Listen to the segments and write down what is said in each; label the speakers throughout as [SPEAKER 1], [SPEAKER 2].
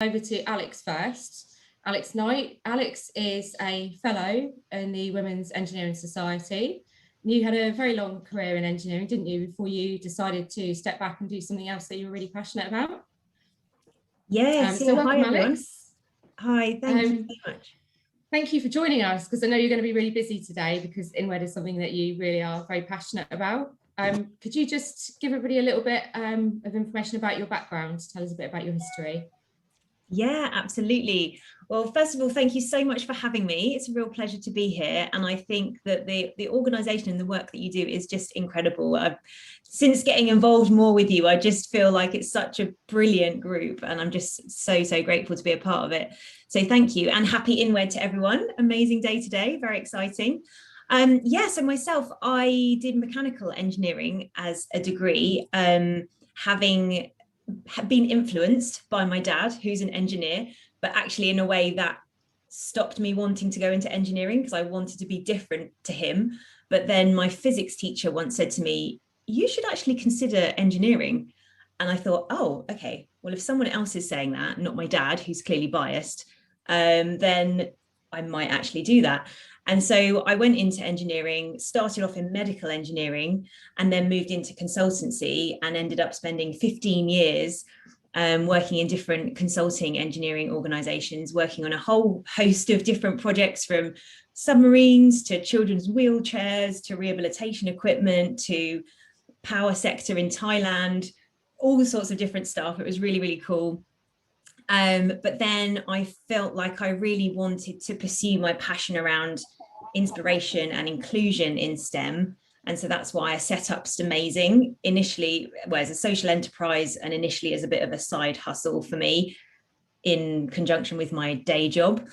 [SPEAKER 1] Over to Alex first. Alex Knight. Alex is a fellow in the Women's Engineering Society. You had a very long career in engineering, didn't you, before you decided to step back and do something else that you were really passionate about?
[SPEAKER 2] Yes.
[SPEAKER 1] So welcome,
[SPEAKER 2] hi, everyone.
[SPEAKER 1] Alex.
[SPEAKER 2] Hi, thank you so much.
[SPEAKER 1] Thank you for joining us, because I know you're going to be really busy today because INWED is something that you really are very passionate about. Could you just give everybody a little bit of information about your background, tell us a bit about your history?
[SPEAKER 2] Yeah, absolutely. Well, first of all, thank you so much for having me. It's a real pleasure to be here. And I think that the organisation and the work that you do is just incredible. Since getting involved more with you, I just feel like it's such a brilliant group, and I'm just so grateful to be a part of it. So thank you, and happy INWED to everyone. Amazing day today, very exciting. So myself, I did mechanical engineering as a degree, having been influenced by my dad, who's an engineer, but actually in a way that stopped me wanting to go into engineering because I wanted to be different to him. But then my physics teacher once said to me, you should actually consider engineering. And I thought, oh, okay, well, if someone else is saying that, not my dad, who's clearly biased, then I might actually do that. And so I went into engineering, started off in medical engineering, and then moved into consultancy and ended up spending 15 years working in different consulting engineering organizations, working on a whole host of different projects, from submarines to children's wheelchairs to rehabilitation equipment to power sector in Thailand, all sorts of different stuff. It was really cool. But then I felt like I really wanted to pursue my passion around inspiration and inclusion in STEM. And so that's why I set up STEMAZING initially, as a social enterprise, and initially as a bit of a side hustle for me in conjunction with my day job.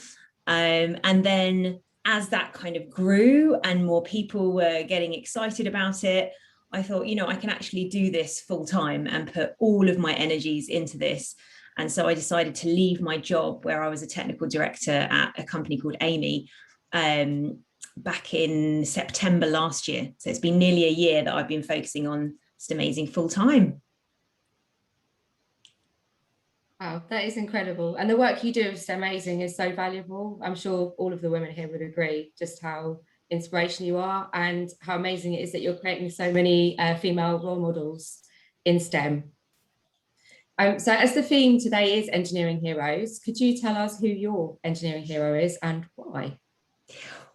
[SPEAKER 2] And then as that kind of grew and more people were getting excited about it, I thought, I can actually do this full time and put all of my energies into this. And so I decided to leave my job where I was a technical director at a company called Amy back in September last year. So it's been nearly a year that I've been focusing on STEMAZING full time.
[SPEAKER 1] Wow, that is incredible. And the work you do is STEMAZING is so valuable. I'm sure all of the women here would agree just how inspirational you are and how amazing it is that you're creating so many female role models in STEM. So as the theme today is engineering heroes, could you tell us who your engineering hero is and why?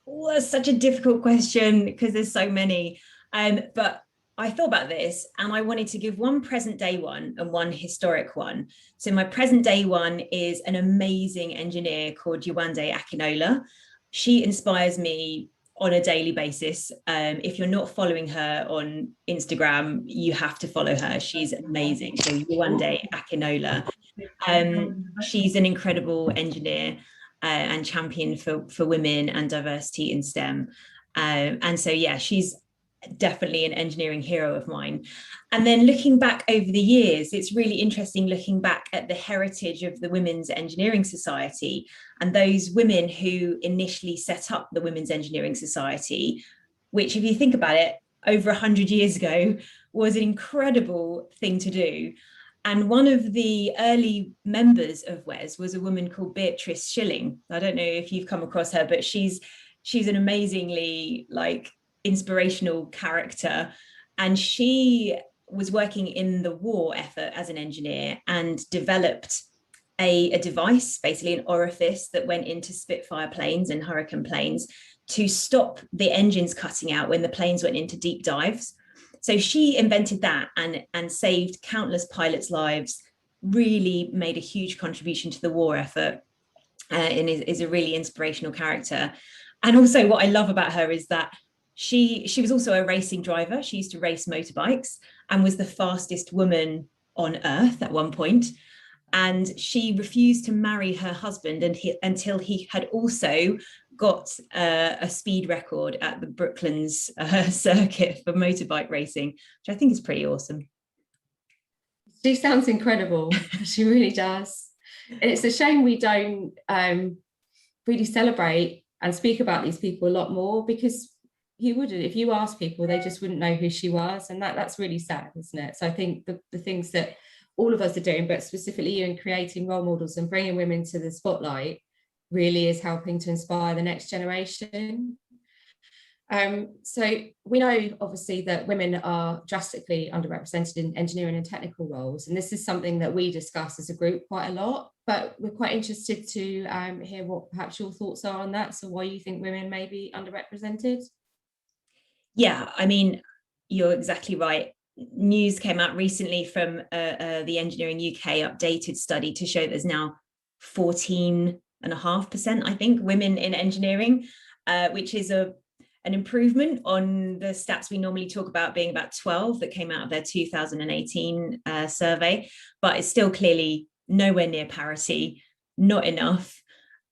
[SPEAKER 2] Oh, that's such a difficult question because there's so many. But I thought about this and I wanted to give one present day one and one historic one. So my present day one is an amazing engineer called Yewande Akinola. She inspires me on a daily basis. If you're not following her on Instagram, you have to follow her. She's amazing. So Yewande Akinola. She's an incredible engineer and champion for women and diversity in STEM. And so, yeah, she's definitely an engineering hero of mine. And then looking back over the years, it's really interesting looking back at the heritage of the Women's Engineering Society and those women who initially set up the Women's Engineering Society, which, if you think about it, over 100 years ago was an incredible thing to do. And one of the early members of WES was a woman called Beatrice Schilling. I don't know if you've come across her, but she's an amazingly inspirational character. And she was working in the war effort as an engineer and developed a device, basically an orifice that went into Spitfire planes and Hurricane planes to stop the engines cutting out when the planes went into deep dives. So she invented that and saved countless pilots' lives, really made a huge contribution to the war effort, and is a really inspirational character. And also what I love about her is that she was also a racing driver. She used to race motorbikes and was the fastest woman on earth at one point. And she refused to marry her husband until he had also got a speed record at the Brooklands circuit for motorbike racing, which I think is pretty awesome.
[SPEAKER 1] She sounds incredible. She really does. And it's a shame we don't really celebrate and speak about these people a lot more, because you wouldn't, if you ask people, they just wouldn't know who she was. And that's really sad, isn't it? So I think the things that all of us are doing, but specifically you in creating role models and bringing women to the spotlight really is helping to inspire the next generation. So we know obviously that women are drastically underrepresented in engineering and technical roles, and this is something that we discuss as a group quite a lot, but we're quite interested to hear what perhaps your thoughts are on that. So why you think women may be underrepresented?
[SPEAKER 2] Yeah, I mean, you're exactly right. News came out recently from the Engineering UK updated study to show there's now 14.5%, I think, women in engineering, which is an improvement on the stats we normally talk about being about 12 that came out of their 2018 survey, but it's still clearly nowhere near parity, not enough.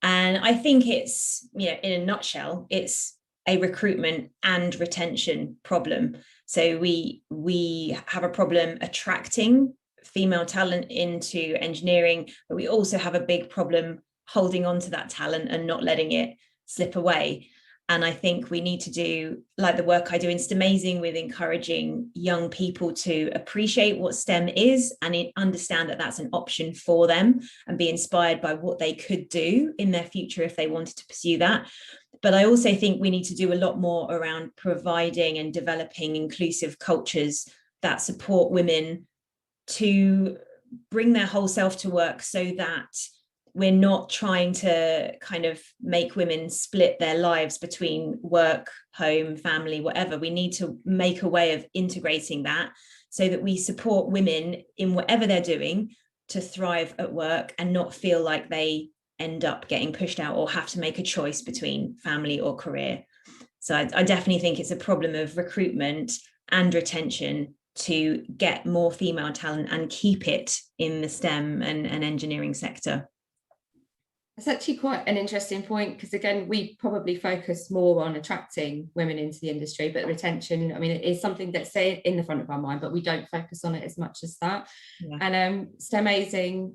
[SPEAKER 2] And I think it's, in a nutshell, it's a recruitment and retention problem. So we have a problem attracting female talent into engineering, but we also have a big problem holding on to that talent and not letting it slip away. And I think we need to do, like the work I do in STEMAZING, with encouraging young people to appreciate what STEM is and understand that that's an option for them and be inspired by what they could do in their future if they wanted to pursue that. But I also think we need to do a lot more around providing and developing inclusive cultures that support women to bring their whole self to work, so that we're not trying to kind of make women split their lives between work, home, family, whatever. We need to make a way of integrating that so that we support women in whatever they're doing to thrive at work and not feel like they end up getting pushed out or have to make a choice between family or career. So I definitely think it's a problem of recruitment and retention to get more female talent and keep it in the STEM and engineering sector.
[SPEAKER 1] It's actually quite an interesting point, because again, we probably focus more on attracting women into the industry, but retention, I mean, it is something that's in the front of our mind, but we don't focus on it as much as that. Yeah. And STEMAZING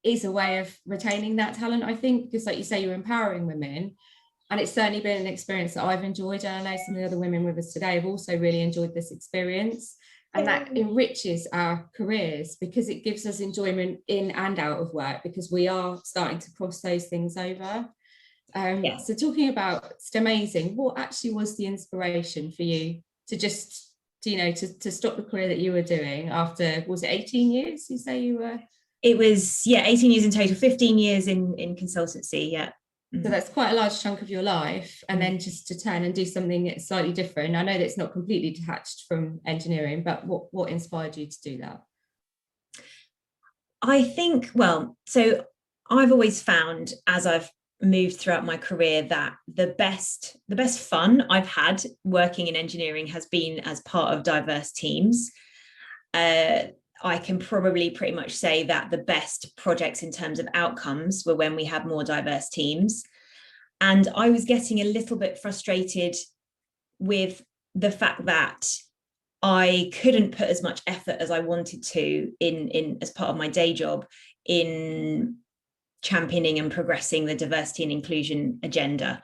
[SPEAKER 1] is a way of retaining that talent, I think, because like you say, you're empowering women, and it's certainly been an experience that I've enjoyed, and I know some of the other women with us today have also really enjoyed this experience. And that enriches our careers because it gives us enjoyment in and out of work, because we are starting to cross those things over. So talking about STEMAZING, what actually was the inspiration for you to just, to stop the career that you were doing after, was it 18 years you say you were?
[SPEAKER 2] It was, 18 years in total, 15 years in consultancy, yeah.
[SPEAKER 1] So that's quite a large chunk of your life, and then just to turn and do something slightly different. I know that it's not completely detached from engineering, but what inspired you to do that?
[SPEAKER 2] I think, so I've always found, as I've moved throughout my career, that the best fun I've had working in engineering has been as part of diverse teams. I can probably pretty much say that the best projects in terms of outcomes were when we had more diverse teams. And I was getting a little bit frustrated with the fact that I couldn't put as much effort as I wanted to in as part of my day job in championing and progressing the diversity and inclusion agenda.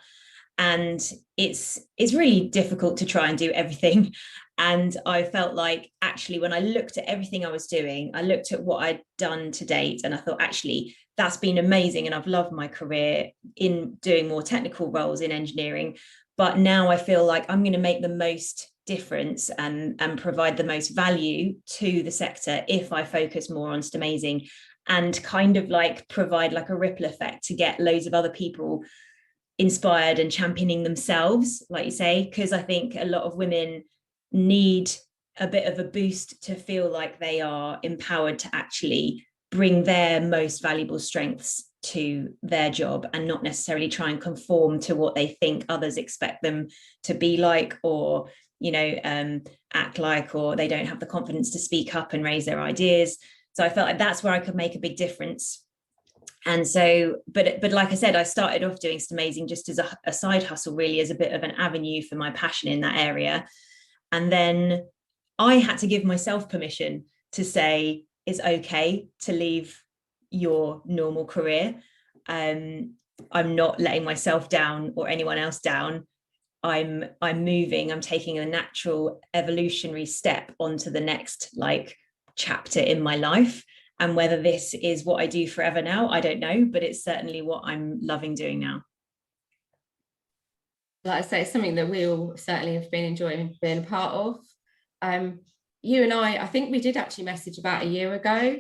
[SPEAKER 2] And it's really difficult to try and do everything. And I felt like, actually, when I looked at everything I was doing, I looked at what I'd done to date, and I thought, actually, that's been amazing. And I've loved my career in doing more technical roles in engineering. But now I feel like I'm going to make the most difference and provide the most value to the sector if I focus more on STEMAZING and kind of like provide like a ripple effect to get loads of other people inspired and championing themselves, like you say, because I think a lot of women need a bit of a boost to feel like they are empowered to actually bring their most valuable strengths to their job and not necessarily try and conform to what they think others expect them to be like, or act like, or they don't have the confidence to speak up and raise their ideas. So I felt like that's where I could make a big difference. And so, but like I said, I started off doing STEMAZING just as a side hustle, really, as a bit of an avenue for my passion in that area. And then I had to give myself permission to say it's okay to leave your normal career. I'm not letting myself down or anyone else down. I'm moving, I'm taking a natural evolutionary step onto the next chapter in my life. And whether this is what I do forever now, I don't know, but it's certainly what I'm loving doing now.
[SPEAKER 1] Like I say, it's something that we all certainly have been enjoying being a part of. You and I think we did actually message about a year ago,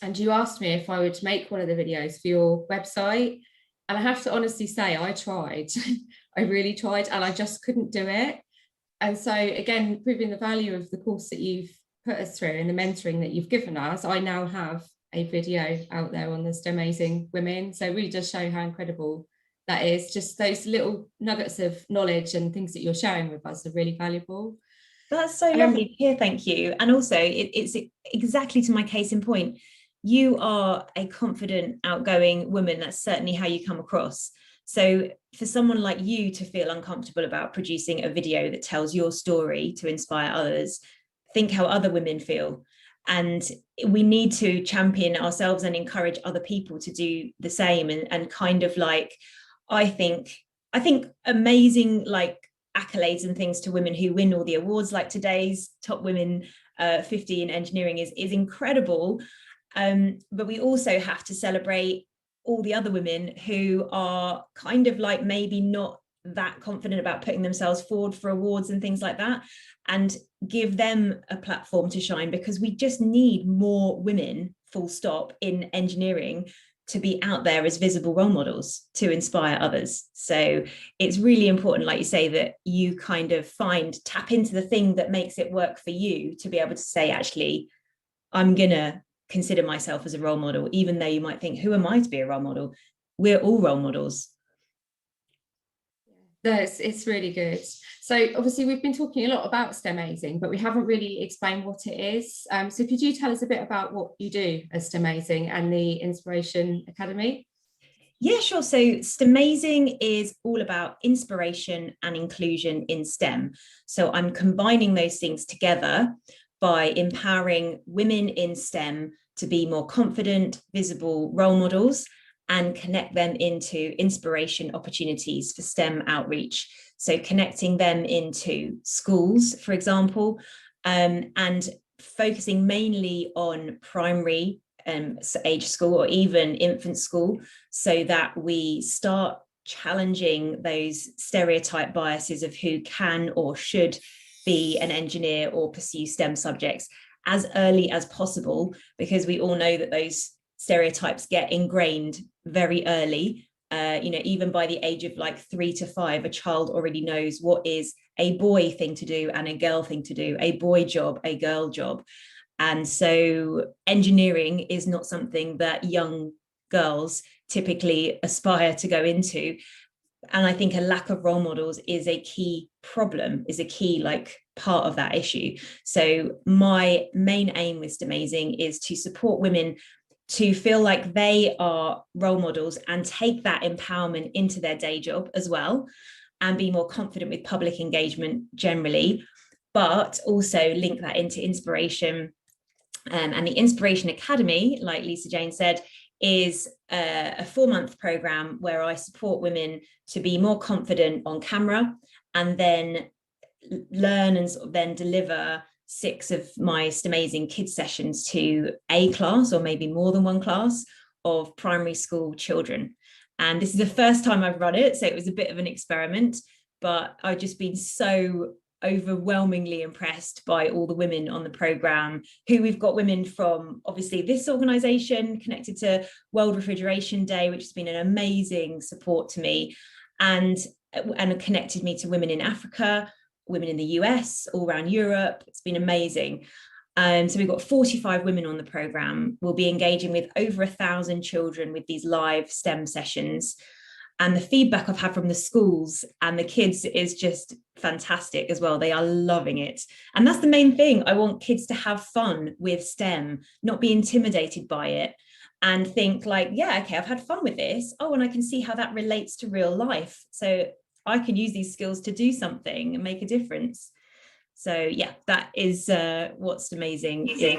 [SPEAKER 1] and you asked me if I would make one of the videos for your website. And I have to honestly say, I tried. I really tried, and I just couldn't do it. And so again, proving the value of the course that you've put us through and the mentoring that you've given us, I now have a video out there on the STEMAZIng women. So it really does show how incredible that is. Just those little nuggets of knowledge and things that you're sharing with us are really valuable.
[SPEAKER 2] That's so lovely to hear, thank you. And also it's exactly to my case in point. You are a confident, outgoing woman. That's certainly how you come across. So for someone like you to feel uncomfortable about producing a video that tells your story to inspire others, think how other women feel. And we need to champion ourselves and encourage other people to do the same. And kind of like, I think amazing like accolades and things to women who win all the awards, like today's top women 50 in engineering is incredible. But we also have to celebrate all the other women who are kind of like maybe not that confident about putting themselves forward for awards and things like that, and give them a platform to shine, because we just need more women, full stop, in engineering to be out there as visible role models to inspire others. So it's really important, like you say, that you kind of tap into the thing that makes it work for you, to be able to say, actually, I'm gonna consider myself as a role model, even though you might think, who am I to be a role model? We're all role models.
[SPEAKER 1] It's really good. So obviously we've been talking a lot about STEMAZIng, but we haven't really explained what it is. So could you tell us a bit about what you do as STEMAZIng and the Inspiration Academy?
[SPEAKER 2] Yeah, sure. So STEMAZIng is all about inspiration and inclusion in STEM. So I'm combining those things together by empowering women in STEM to be more confident, visible role models, and connect them into inspiration opportunities for STEM outreach. So connecting them into schools, for example, and focusing mainly on primary age school or even infant school, so that we start challenging those stereotype biases of who can or should be an engineer or pursue STEM subjects as early as possible, because we all know that those stereotypes get ingrained very early. Even by the age of like 3 to 5, a child already knows what is a boy thing to do and a girl thing to do, a boy job, a girl job. And so engineering is not something that young girls typically aspire to go into. And I think a lack of role models is a key problem, is a key like part of that issue. So my main aim with STEMAZIng is to support women to feel like they are role models and take that empowerment into their day job as well, and be more confident with public engagement generally, but also link that into inspiration. And the Inspiration Academy, like Lisa Jane said, is a 4-month program where I support women to be more confident on camera, and then learn and sort of then deliver 6 of my STEMAZIng kids sessions to a class, or maybe more than one class, of primary school children. And this is the first time I've run it, so it was a bit of an experiment, but I've just been so overwhelmingly impressed by all the women on the program. We've got women from obviously this organization connected to World Refrigeration Day, which has been an amazing support to me, and connected me to women in Africa, women in the US, all around Europe. It's been amazing. So we've got 45 women on the program. We'll be engaging with over 1,000 children with these live STEM sessions. And the feedback I've had from the schools and the kids is just fantastic as well. They are loving it. And that's the main thing. I want kids to have fun with STEM, not be intimidated by it, and think like, yeah, okay, I've had fun with this. Oh, and I can see how that relates to real life. So I can use these skills to do something and make a difference. So yeah, that is what's STEMAZIng is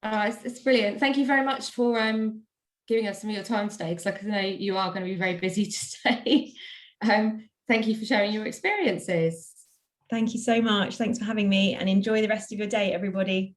[SPEAKER 2] about.
[SPEAKER 1] It's brilliant. Thank you very much for giving us some of your time today, because like I know you are going to be very busy today. Thank you for sharing your experiences.
[SPEAKER 2] Thank you so much. Thanks for having me, and enjoy the rest of your day, everybody.